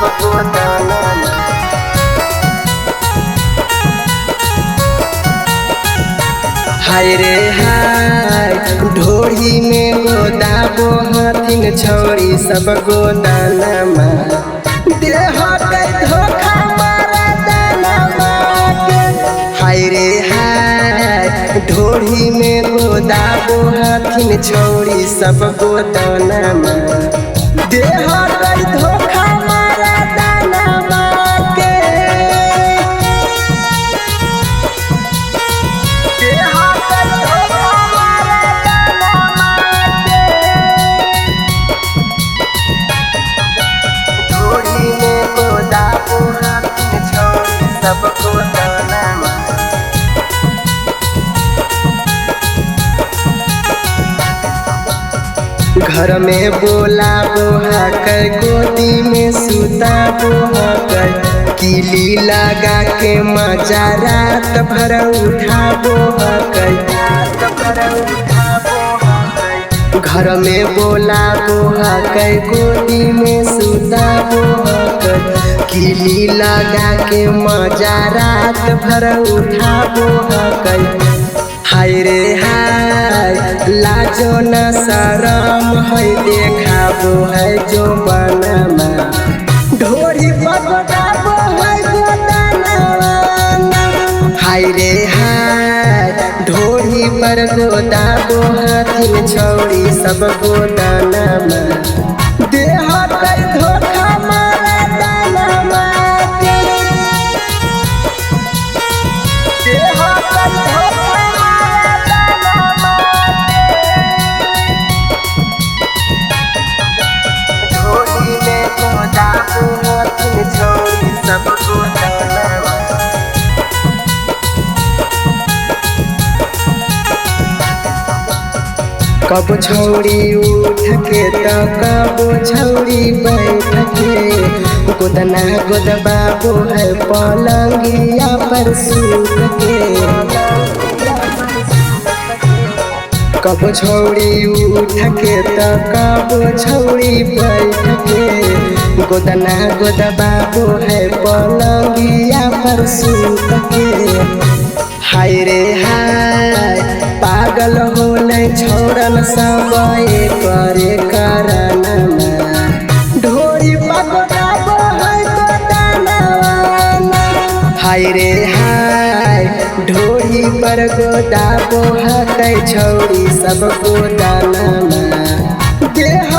सबको दाना हाय रे हाय ढोरी में गोदाबो हथिन छौरी सब गोदाना देह के धोखा मारा दाना हाय रे हाय ढोरी में गोदाबो हथिन छौरी सब गोदाना देह के धोखा मारा दाना के सबको दाना घर में बोला बोहा कर गोदी में सुता बोहा कर किली लगा के मजा रात भर उठा बोहा कर घर में बोला बोहा कर गोदी में सुता बोहा कर किली लगा के मजा रात भर उठा बोहा कर हाय रे हाय लाजो न शरम है देखाबो है जो बनमा ढोरी पकड़ाबो है गोदाना हाय रे हाय ढोरी पर गोदाबो हथिन छौरी सब गोदाना देह पर धोखा मारा दाना देह पर धोखा ढोरी में गोदाबो हथिन छौरी सब गोदाना कब छौरी उठ के तो कब छौरी बैठ के गोदना गोदबाबो है पलंगिया पर सूत के कब छौरी उठ के तो कब छौरी बैठ के गोदना गोदबाबो है पलंगिया पर सूत के हाय रे हाय पागल होले छोड़न सब करे कराना ढोरी पकड़ाबो है गोदाना हाय रे हाय ढोरी पर गोदाबो है छौरी सब गोदाना देह